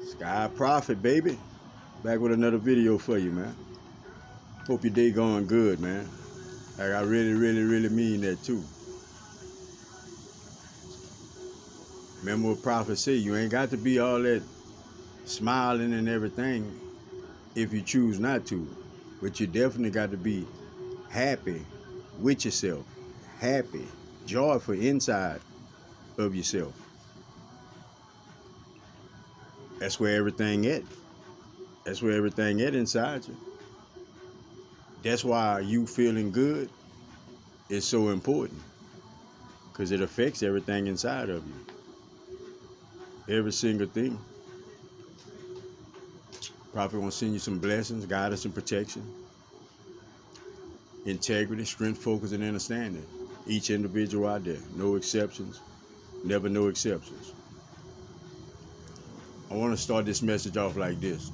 Sky Prophet, baby. Back with another video for you, man. Hope your day going good, man. Like, I really mean that, too. Remember what Prophet said, you ain't got to be all that smiling and everything if you choose not to. But you definitely got to be happy with yourself. Happy, joyful inside of yourself. That's where everything at. That's where everything at inside you. That's why you feeling good is so important. Because it affects everything inside of you. Every single thing. Prophet will send you some blessings, guidance, and protection. Integrity, strength, focus, and understanding. Each individual out there. No exceptions. Never no exceptions. I want to start this message off like this.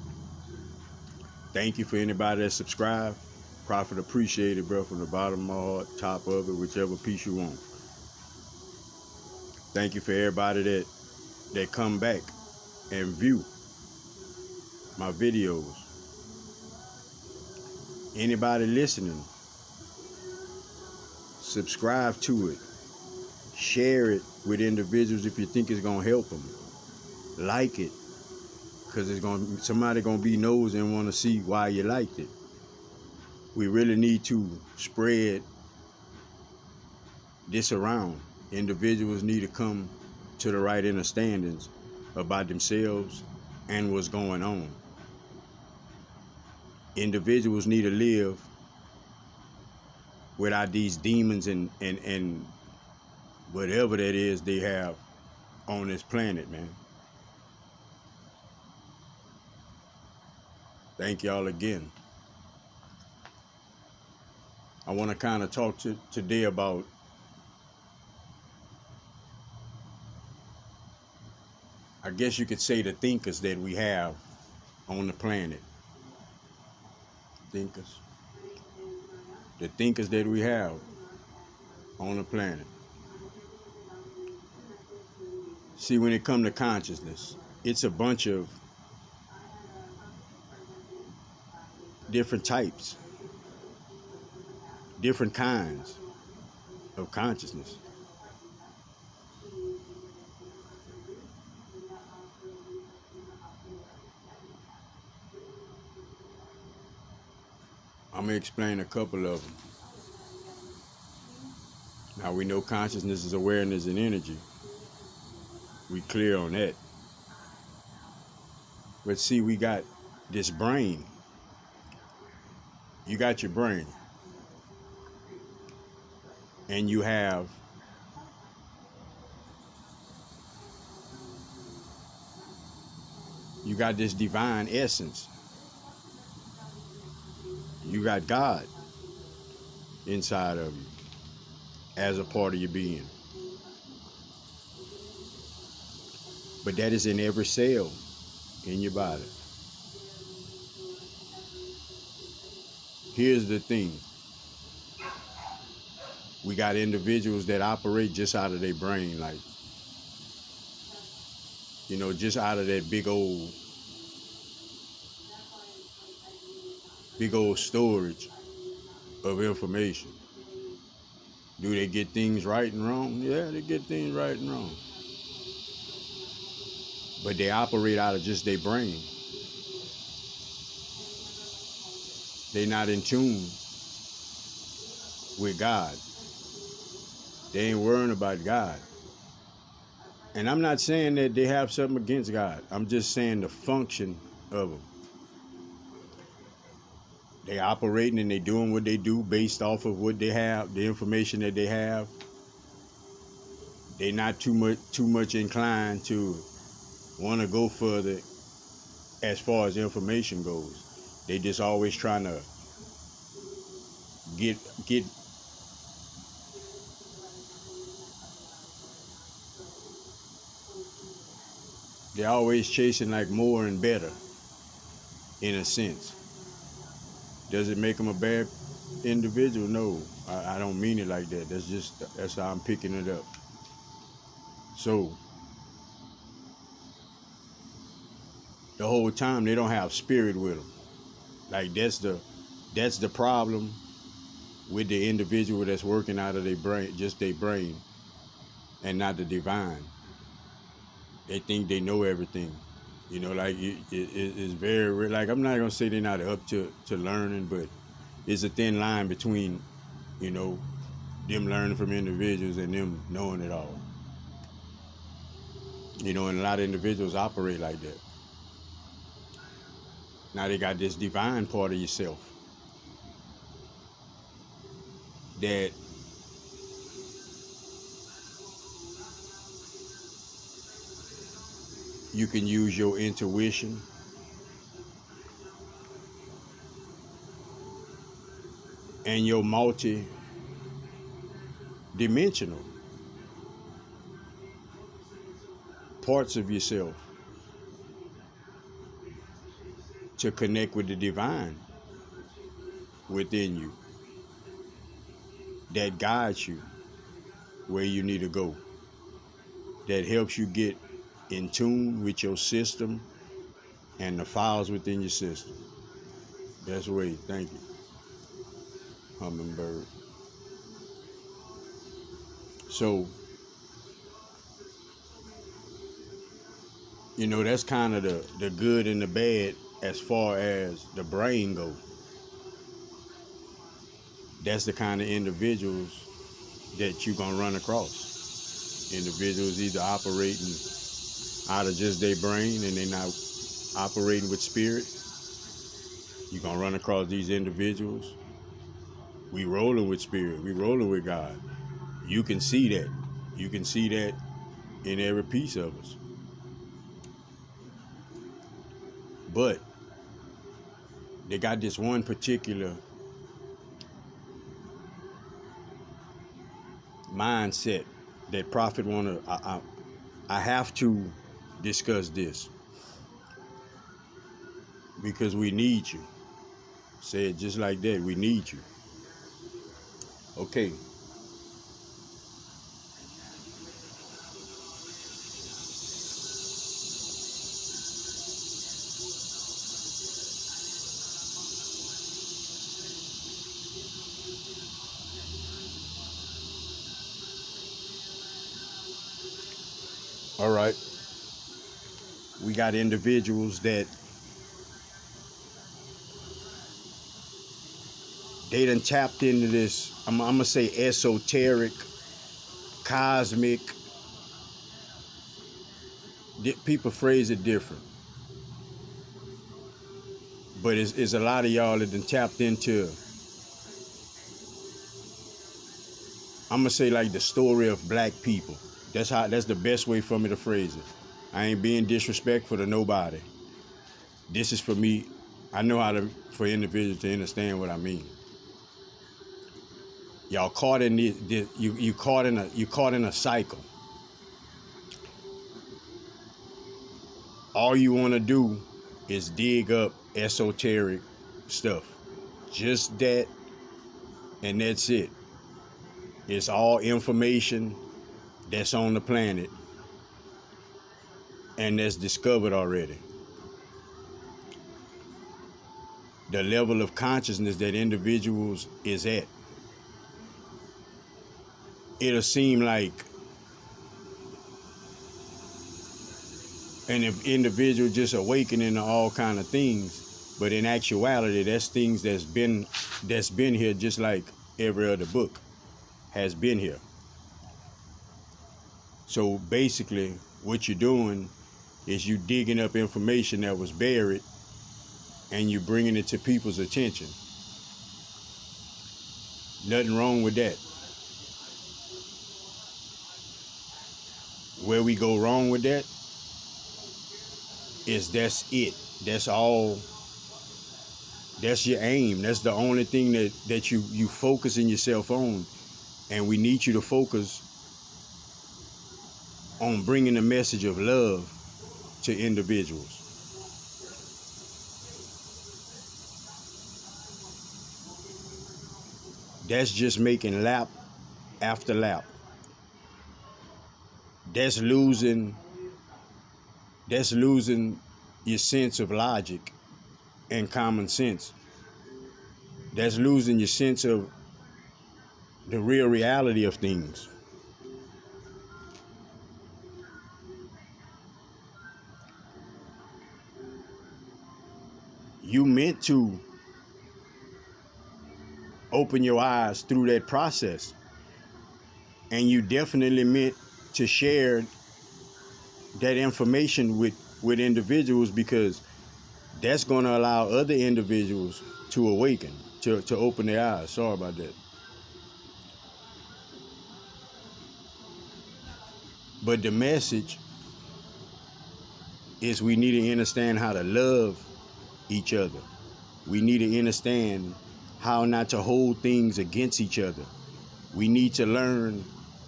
Thank you for anybody that subscribed. Prophet appreciate it, bro, from the bottom of my heart, top of it, whichever piece you want. Thank you for everybody that come back and view my videos. Anybody listening, subscribe to it. Share it with individuals if you think it's gonna help them. Like it, because somebody gonna be nosy and want to see why you liked it. We really need to spread this around. Individuals need to come to the right understandings about themselves and what's going on. Individuals need to live without these demons and whatever that is they have on this planet, man. Thank y'all again. I want to kind of talk today about I guess you could say the thinkers that we have on the planet. Thinkers. The thinkers that we have on the planet. See, when it comes to consciousness, it's a bunch of different types, different kinds of consciousness. I'm going to explain a couple of them. Now, we know consciousness is awareness and energy. We clear on that. But see, we got this brain. You got your brain. And you got this divine essence. You got God inside of you as a part of your being. But that is in every cell in your body. Here's the thing. We got individuals that operate just out of their brain, like, just out of that big old storage of information. Do they get things right and wrong? Yeah, they get things right and wrong. But they operate out of just their brain. They're not in tune with God. They ain't worrying about God. And I'm not saying that they have something against God. I'm just saying the function of them. They operating and they doing what they do based off of what they have, the information that they have. They're not too much inclined to want to go further as far as information goes. They just always trying to get they're always chasing like more and better, in a sense. Does it make them a bad individual? No, I don't mean it like that. That's how I'm picking it up. So the whole time they don't have spirit with them. Like that's the problem with the individual that's working out of their brain, just their brain, and not the divine. They think they know everything. Like it's very like I'm not gonna say they're not up to learning, but it's a thin line between you know them learning from individuals and them knowing it all. And a lot of individuals operate like that. Now they got this divine part of yourself that you can use your intuition and your multi-dimensional parts of yourself to connect with the divine within you that guides you where you need to go, that helps you get in tune with your system and the files within your system. That's way. Thank you, Hummingbird. So, that's kind of the good and the bad as far as the brain goes. That's the kind of individuals that you're going to run across. Individuals either operating out of just their brain and they're not operating with spirit. You're going to run across these individuals. We rolling with spirit. We rolling with God. You can see that. You can see that in every piece of us. But they got this one particular mindset that Prophet wanna. I have to discuss this because we need you. Say it just like that. We need you. Okay. All right. We got individuals that they done tapped into this. I'm gonna say esoteric, cosmic. People phrase it different, but it's a lot of y'all that done tapped into. I'm gonna say like the story of black people. That's the best way for me to phrase it. I ain't being disrespectful to nobody. This is for me. I know how to for individuals to understand what I mean. Y'all caught in you caught in a cycle. All you want to do is dig up esoteric stuff. Just that, and that's it. It's all information that's on the planet and that's discovered already. The level of consciousness that individuals is at. It'll seem like an individual just awakening to all kind of things, but in actuality, that's things that's been here just like every other book has been here. So basically, what you're doing is you digging up information that was buried and you bringing it to people's attention. Nothing wrong with that. Where we go wrong with that is that's it. That's all. That's your aim. That's the only thing that you focusing yourself on. And we need you to focus on bringing the message of love to individuals. That's just making lap after lap. That's losing your sense of logic and common sense. That's losing your sense of the real reality of things. You meant to open your eyes through that process, and you definitely meant to share that information with individuals, because that's going to allow other individuals to awaken, to open their eyes. Sorry about that. But the message is we need to understand how to love each other. We need to understand how not to hold things against each other. We need to learn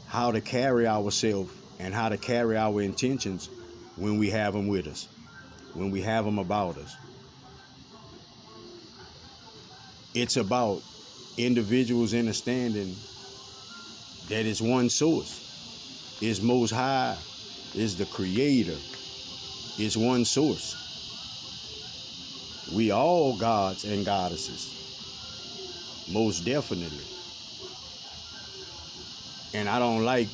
how to carry ourselves and how to carry our intentions when we have them with us, when we have them about us. It's about individuals understanding that it's one source, is Most High, is the Creator, is one source. We all gods and goddesses, most definitely. And I don't like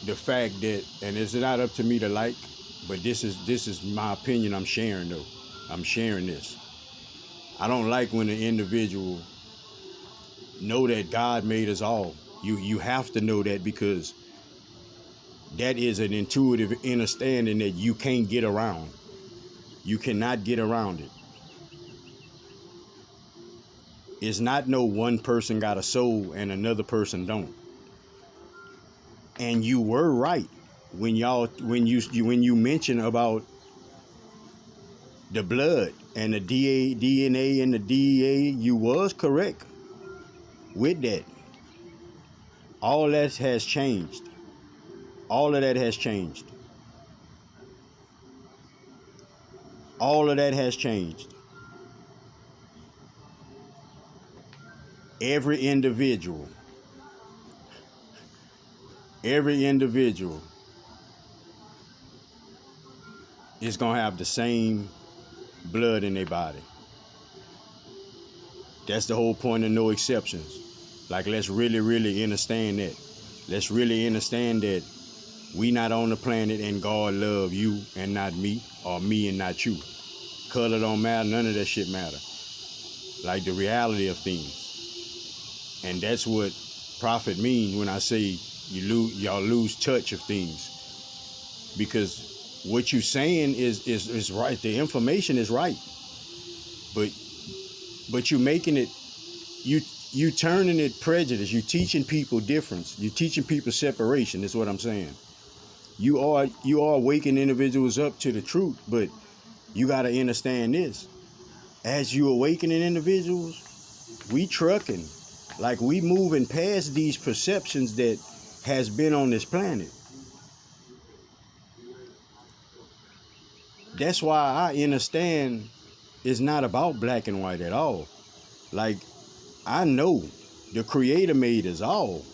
the fact that, and it's not up to me to like, but this is my opinion I'm sharing though. I'm sharing this. I don't like when an individual know that God made us all. You have to know that, because that is an intuitive understanding that you can't get around. You cannot get around it. It's not no one person got a soul and another person don't. And you were right when you mentioned about the blood and the DNA and the DEA. You was correct with that. All that has changed. All of that has changed. All of that has changed. Every individual is going to have the same blood in their body. That's the whole point of no exceptions. Like, let's really, really understand that. Let's really understand that we not on the planet and God love you and not me, or me and not you. Color don't matter. None of that shit matter. Like, the reality of things. And that's what prophet means when I say y'all lose touch of things. Because what you saying is right. The information is right. But you making it, you turning it prejudice. You teaching people difference. You teaching people separation. Is what I'm saying. You are waking individuals up to the truth, but you got to understand this. As you awakening individuals, we trucking. Like, we moving past these perceptions that has been on this planet. That's why I understand it's not about black and white at all. Like, I know the Creator made us all,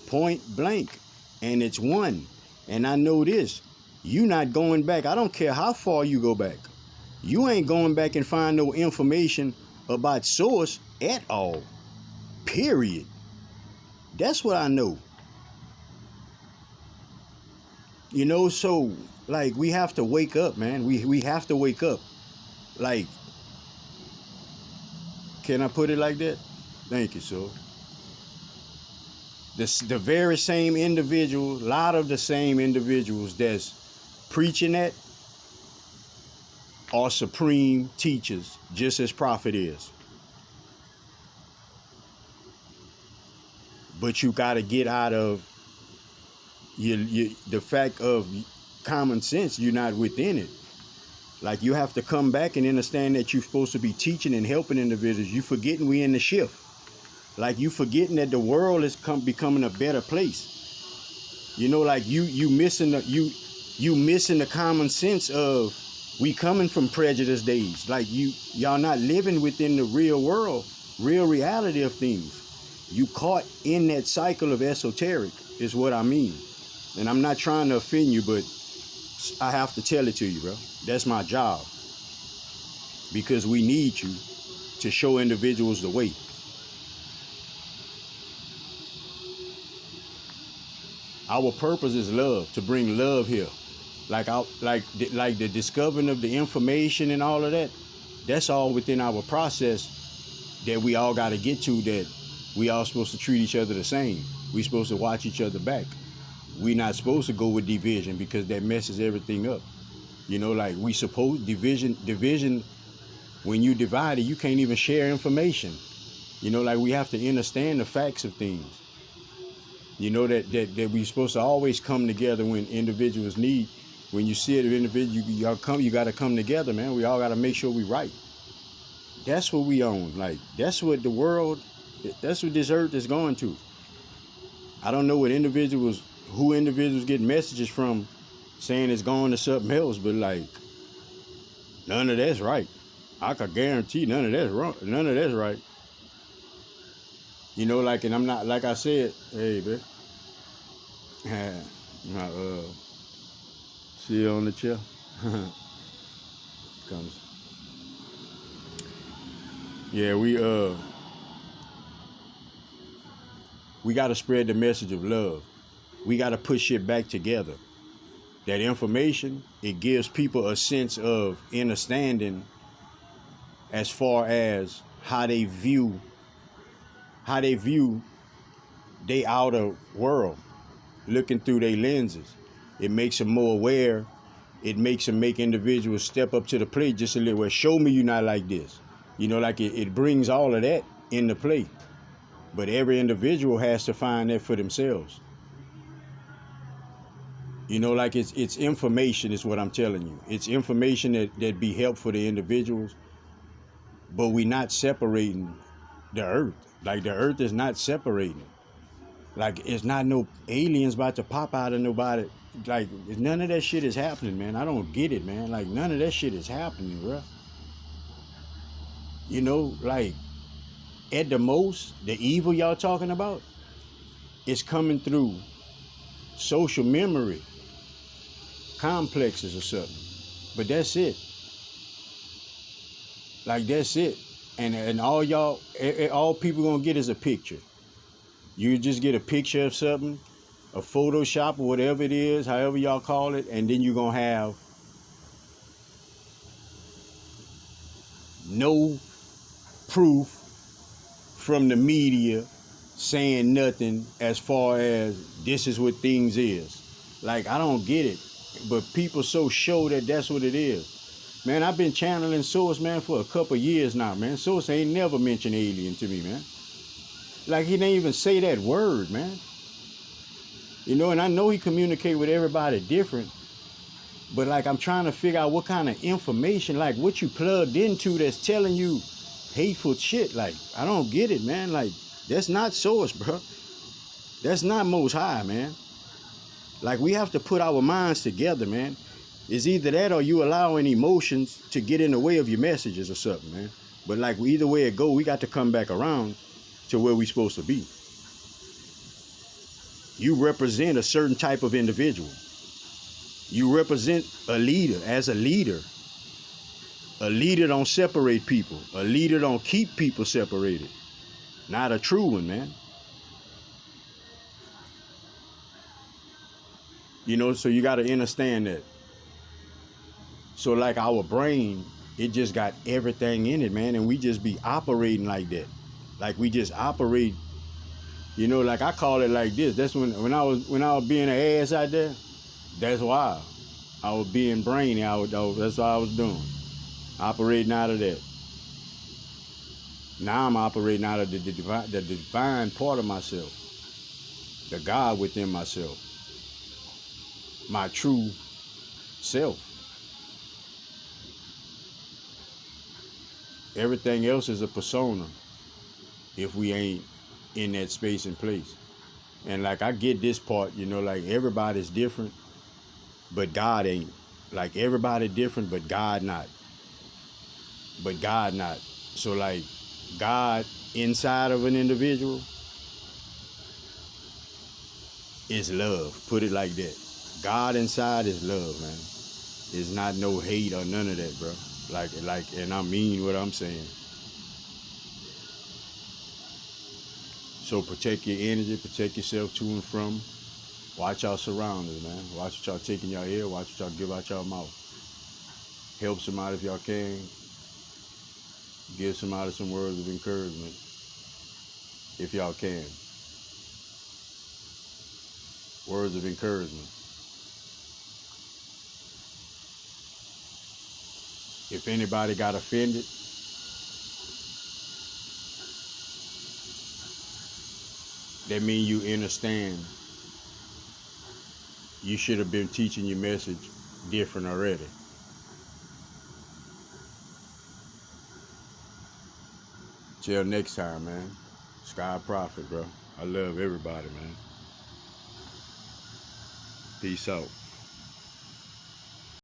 point blank, and it's one. And I know this, you not going back. I don't care how far you go back. You ain't going back and find no information about source at all. Period. That's what I know. You know, so, like, we have to wake up, man. We have to wake up. Like, can I put it like that? Thank you, sir. The very same individual, a lot of the same individuals that's preaching that are supreme teachers, just as prophet is. But you got to get out of the fact of common sense. You're not within it. Like, you have to come back and understand that you're supposed to be teaching and helping individuals. You forgetting we in the shift. Like, you forgetting that the world is becoming a better place. You know, like, you missing the common sense of we coming from prejudice days. Like, y'all not living within the real world, real reality of things. You caught in that cycle of esoteric is what I mean. And I'm not trying to offend you, but I have to tell it to you, bro. That's my job. because we need you to show individuals the way. Our purpose is love, to bring love here. Like the discovering of the information and all of that, that's all within our process that we all got to get to, that we all supposed to treat each other the same. We supposed to watch each other back. We not supposed to go with division, because that messes everything up. Like we suppose division, when you divide it, you can't even share information. Like we have to understand the facts of things. That we supposed to always come together when individuals need. When you see it, you got to come together, man. We all got to make sure we right. That's what we own. Like, that's what this earth is going to. I don't know who individuals get messages from saying it's going to something else, but like, none of that's right. I could guarantee none of that's wrong. None of that's right. And I'm not, like I said, hey, man. See you on the chair. Comes. Yeah, we got to spread the message of love. We got to put shit back together. That information, it gives people a sense of understanding as far as how they view their outer world, looking through their lenses. It makes them more aware. It makes them make individuals step up to the plate just a little bit. Show me you're not like this. Like it brings all of that into play. But every individual has to find that for themselves. Like it's information is what I'm telling you. It's information that be helpful to individuals, but we not separating the earth. Like the earth is not separating. Like it's not no aliens about to pop out of nobody. Like none of that shit is happening, man. I don't get it, man. Like none of that shit is happening, bro. Like at the most, the evil y'all talking about is coming through social memory complexes or something. But that's it. Like that's it. And all people gonna get is a picture. You just get a picture of something, a Photoshop or whatever it is, however y'all call it, and then you're gonna have no proof from the media saying nothing as far as this is what things is. Like, I don't get it, but people so show that that's what it is. Man, I've been channeling Source, man, for a couple years now, man. Source ain't never mentioned alien to me, man. Like, he didn't even say that word, man. And I know he communicate with everybody different, but like, I'm trying to figure out what kind of information, like what you plugged into that's telling you hateful shit. Like, I don't get it, man. Like, that's not Source, bro. That's not Most High, man. Like, we have to put our minds together, man. It's either that or you allowing emotions to get in the way of your messages or something, man. But like, either way it go, we got to come back around to where we supposed to be. You represent a certain type of individual. You represent a leader. As a leader don't separate people. A leader don't keep people separated. Not a true one, man. So you got to understand that. So like our brain, it just got everything in it, man. And we just be operating like that. Like we just operate, like I call it like this. That's when I was being an ass out there, that's why I was being brainy. That's what I was doing. Operating out of that. Now I'm operating out of the divine part of myself. The God within myself. My true self. Everything else is a persona if we ain't in that space and place. And like, I get this part, like everybody's different, but God ain't. Like, everybody different, but God not. But God not. So like, God inside of an individual is love. Put it like that. God inside is love, man. It's not no hate or none of that, bro. And I mean what I'm saying. So protect your energy, protect yourself to and from. Watch your surroundings, man. Watch what y'all take in your ear. Watch what y'all give out your mouth. Help somebody if y'all can. Give somebody some words of encouragement if y'all can. Words of encouragement. If anybody got offended, that means you understand. You should have been teaching your message different already. Till next time, man. Sky Prophet, bro. I love everybody, man. Peace out.